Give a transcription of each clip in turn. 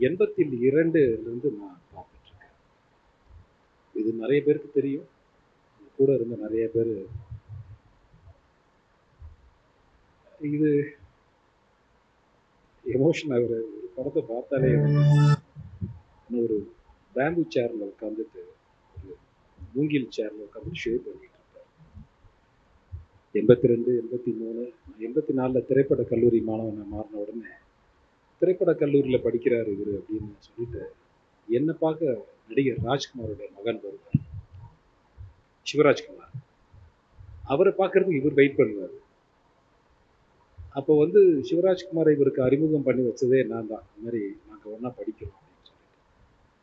82லிருந்து நான் பார்த்துட்டு இருக்கேன். இது நிறைய பேருக்கு தெரியும். கூட இருந்த நிறைய பேர் இது எமோஷன் ஆகுற ஒரு படத்தை பார்த்தாலே ஒரு பேம்பு சேர்ல உட்காந்துட்டு ஒரு மூங்கில் சேர்ல உட்காந்து ஷேவ் பண்ணிட்டு இருப்பார். 82, 83, 84 திரைப்பட கல்லூரி மாணவனை மாறின உடனே திரைப்பட கல்லூரியில் படிக்கிறார் இவர் அப்படின்னு சொல்லிட்டு என்னை பார்க்க நடிகர் ராஜ்குமாரோட மகன் வருவார், சிவராஜ்குமார். அவரை பார்க்கறதுக்கு இவர் வெயிட் பண்ணுவார். அப்போ வந்து சிவராஜ்குமாரை இவருக்கு அறிமுகம் பண்ணி வச்சதே நான் தான். இந்த மாதிரி நாங்கள் ஒன்றா படிக்கிறோம் அப்படின்னு சொல்லிட்டு.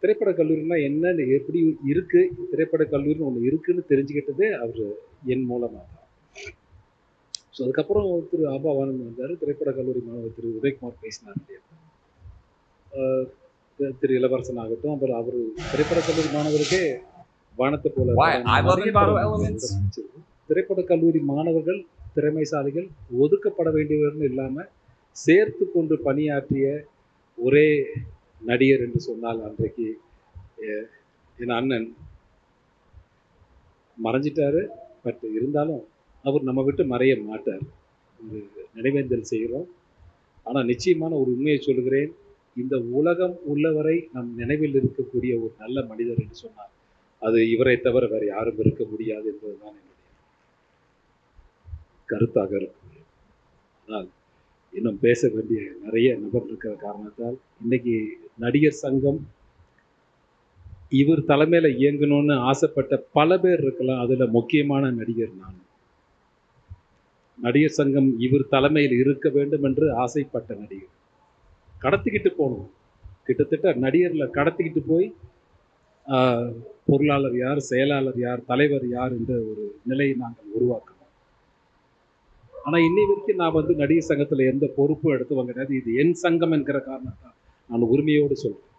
திரைப்பட கல்லூரினா என்னன்னு எப்படி இருக்கு, திரைப்பட கல்லூரின்னு ஒன்று இருக்குன்னு தெரிஞ்சுக்கிட்டதே அவர் என் மூலமாக தான். ஸோ அதுக்கப்புறம் திரு ஆபாவானந்த் வந்தார். திரைப்பட கல்லூரி மாணவர் திரு உதயகுமார் பேசினார் இல்லையா, திரு இளவரசன் ஆகட்டும். அப்புறம் அவர் திரைப்பட கல்லூரி மாணவருக்கே வானத்தை போல திரைப்பட கல்லூரி மாணவர்கள் திறமைசாலிகள் ஒதுக்கப்பட வேண்டியவர்கள் இல்லாமல் சேர்த்து கொண்டு பணியாற்றிய ஒரே நடிகர் என்று சொன்னால் அன்றைக்கு என் அண்ணன் மறைஞ்சிட்டாரு. பட் இருந்தாலும் அவர் நம்ம விட்டு மறைய மாட்டார். ஒரு நினைவேந்தல் செய்கிறோம். ஆனால் நிச்சயமான ஒரு உண்மையை சொல்கிறேன், இந்த உலகம் உள்ளவரை நம் நினைவில் இருக்கக்கூடிய ஒரு நல்ல மனிதர் என்று சொன்னார் அது இவரை தவிர வேறு யாரும் இருக்க முடியாது என்பதுதான் என்னுடைய கருத்தாக இருக்கும். ஆனால் இன்னும் பேச வேண்டிய நிறைய நபர் இருக்கிற காரணத்தால் இன்னைக்கு நடிகர் சங்கம் இவர் தலைமையில் இயங்கணும்னு ஆசைப்பட்ட பல பேர் இருக்கலாம். அதுல முக்கியமான நடிகர் நான். நடிகர் சங்கம் இவர் தலைமையில் இருக்க வேண்டும் என்று ஆசைப்பட்ட நடிகர். கடத்திக்கிட்டு போகணும், கிட்டத்தட்ட நடிகர்ல கடத்திக்கிட்டு போய் பொருளாளர் யார், செயலாளர் யார், தலைவர் யார் என்ற ஒரு நிலையை நாங்கள் உருவாக்கணும். ஆனால் இன்னை வரைக்கும் நான் வந்து நடிகர் சங்கத்தில் எந்த பொறுப்பும் எடுத்து கிடையாது. இது என் சங்கம் என்கிற காரணத்தால் நான் உரிமையோடு சொல்கிறேன்.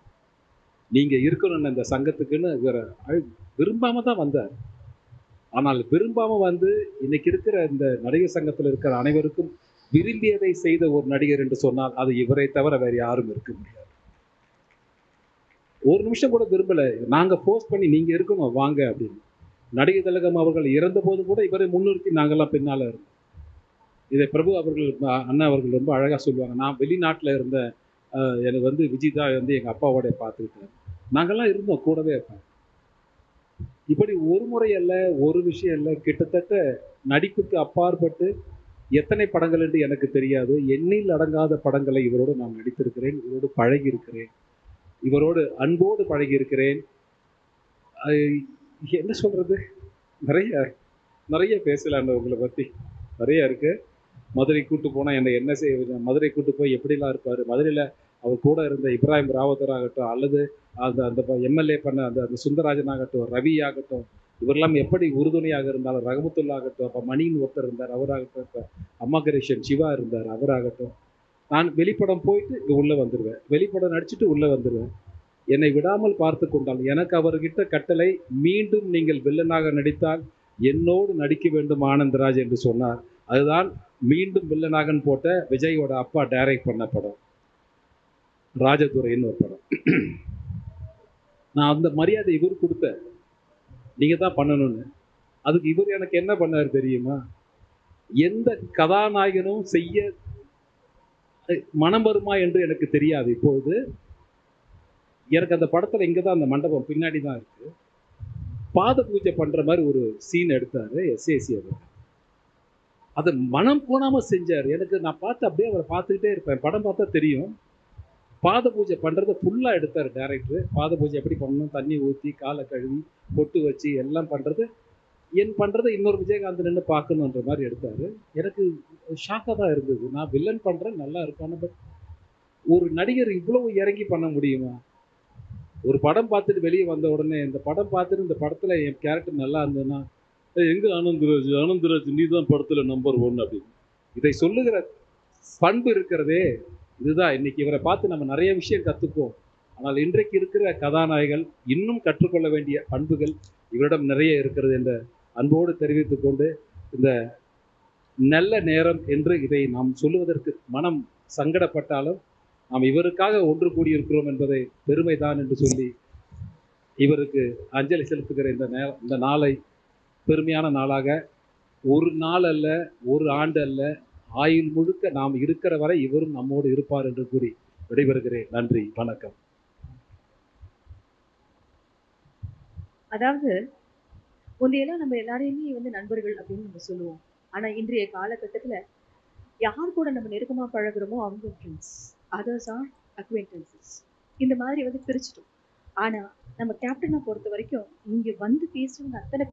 நீங்கள் இருக்கணும்னு இந்த சங்கத்துக்குன்னு விரும்பாம தான் வந்தார். ஆனால் விரும்பாம வந்து இன்னைக்கு இருக்கிற இந்த நடிகர் சங்கத்தில் இருக்கிற அனைவருக்கும் விரும்பியதை செய்த ஒரு நடிகர் என்று சொன்னால் அது இவரை தவிர வேறு யாரும் இருக்க முடியாது. ஒரு நிமிஷம் கூட விரும்பல. நாங்கள் போஸ்ட் பண்ணி நீங்க இருக்கணும் வாங்க அப்படின்னு. நடிகர் திலகம் அவர்கள் இறந்த போது கூட இவரை முன்னிறுத்தி நாங்கள்லாம் பின்னால இருந்தோம். இதை பிரபு அவர்கள் அண்ணா அவர்கள் ரொம்ப அழகா சொல்லுவாங்க. நான் வெளிநாட்டில் இருந்த எனக்கு வந்து விஜய் தான் வந்து எங்கள் அப்பாவோட பார்த்துக்கிட்டாரு. நாங்கள்லாம் இருந்தோம், கூடவே இருப்பேன். இப்படி ஒரு முறை அல்ல, ஒரு விஷயம் இல்லை, கிட்டத்தட்ட நடிப்புக்கு அப்பாற்பட்டு எத்தனை படங்கள் என்று எனக்கு தெரியாது. எண்ணில் அடங்காத படங்களை இவரோடு நான் நடித்திருக்கிறேன், இவரோடு பழகி இருக்கிறேன், இவரோடு அன்போடு பழகி இருக்கிறேன். என்ன சொல்றது, நிறைய நிறைய பேசலான்னு உங்களை பற்றி நிறைய இருக்கு. மதுரை கூட்டு போனால் என்னை என்ன செய்ய, மதுரை கூட்டு போய் எப்படிலாம் இருப்பார், மதுரையில் அவர் கூட இருந்த இப்ராஹிம் ராவத்தர் ஆகட்டும், அல்லது அந்த அந்த எம்எல்ஏ பண்ண அந்த அந்த சுந்தரராஜன் ஆகட்டும், ரவி ஆகட்டும், இவரெல்லாம் எப்படி உறுதுணையாக இருந்தாலும், ரஹமத்துல்லா ஆகட்டும், அப்போ மணின்னு ஒருத்தர் இருந்தார் அவராகட்டும், இப்போ அம்மா கணேசன் சிவா இருந்தார் அவராகட்டும். நான் வெளிப்படம் போயிட்டு இங்கே உள்ளே வந்துடுவேன், வெளிப்படம் நடிச்சுட்டு உள்ளே வந்துடுவேன். என்னை விடாமல் பார்த்து கொண்டால் எனக்கு அவர்கிட்ட கட்டளை, மீண்டும் நீங்கள் வில்லனாக நடித்தால் என்னோடு நடிக்க வேண்டும் ஆனந்தராஜ் என்று சொன்னார். அதுதான் மீண்டும் வில்லனாகன்னு போட்ட விஜயோட அப்பா டைரக்ட் பண்ண படம் ராஜதுரைன்னு ஒரு படம். நான் அந்த மரியாதை இவர் கொடுத்த, நீங்க தான் பண்ணணும்னு. அதுக்கு இவர் எனக்கு என்ன பண்ணாரு தெரியுமா, எந்த கதாநாயகனும் செய்ய மனம் வருமா என்று எனக்கு தெரியாது. இப்போது எனக்கு அந்த படத்துல இங்கதான் அந்த மண்டபம் பின்னாடி தான் இருக்கு, பாத பூஜை பண்ற மாதிரி ஒரு சீன் எடுத்தாரு எஸ்ஏசி அவர். அதை மனம் போனாம செஞ்சார். எனக்கு நான் பார்த்து அப்படியே அவரை பார்த்துக்கிட்டே இருப்பேன். படம் பார்த்தா தெரியும். பாத பூஜை பண்றதை ஃபுல்லா எடுத்தார் டைரக்டர். பாத பூஜை எப்படி பண்ணணும், தண்ணி ஊற்றி காலை கழுவி பொட்டு வச்சு எல்லாம் பண்றது, என் பண்றதை இன்னொரு விஜயகாந்த் நின்று பார்க்கணுன்ற மாதிரி எடுத்தாரு. எனக்கு ஷாக்காக தான் இருந்தது. நான் வில்லன் பண்றேன், நல்லா இருக்கான, பட் ஒரு நடிகர் இவ்வளவு இறங்கி பண்ண முடியுமா? ஒரு படம் பார்த்துட்டு வெளியே வந்த உடனே இந்த படம் பார்த்துட்டு இந்த படத்துல என் கேரக்டர் நல்லா இருந்ததுன்னா, எங்க ஆனந்தராஜ், ஆனந்தராஜ் நீ தான் படத்துல நம்பர் 1 அப்படின்னு இதை சொல்லுகிற பண்பு இருக்கிறதே இதுதான். இன்னைக்கு இவரை பார்த்து நம்ம நிறைய விஷயம் கற்றுக்குவோம். ஆனால் இன்றைக்கு இருக்கிற கதாநாயகர்கள் இன்னும் கற்றுக்கொள்ள வேண்டிய பண்புகள் இவரிடம் நிறைய இருக்கிறது என்ற அன்போடு தெரிவித்துக் கொண்டு, இந்த நல்ல நேரம் என்று இதை நாம் சொல்லுவதற்கு மனம் சங்கடப்பட்டாலும் நாம் இவருக்காக ஒன்று கூடியிருக்கிறோம் என்பதை பெருமைதான் என்று சொல்லி இவருக்கு அஞ்சலி செலுத்துகிற இந்த நாளை பெருமையான நாளாக, ஒரு நாள் அல்ல, ஒரு ஆண்டு அல்ல, ஆயுள் முழுக்க நாம் இருக்கிற வரை இவரும் நம்மோடு இருப்பார் என்று கூறி விடைபெறுகிறேன். நன்றி, வணக்கம். அதாவது முந்தையெல்லாம் நம்ம எல்லாரையுமே நண்பர்கள் அப்படின்னு நம்ம சொல்லுவோம். ஆனா இன்றைய காலகட்டத்துல யார் கூட நம்ம நெருக்கமா பழகுறோமோ அவங்க ஃப்ரெண்ட்ஸ், அதர்ஸ் ஆர் அக்வைண்டன்சஸ். இந்த மாதிரி பிரிச்சுட்டோம். ஆனா நம்ம கேப்டனை பொறுத்த வரைக்கும் இங்க வந்து பேசுறவங்க அத்தனை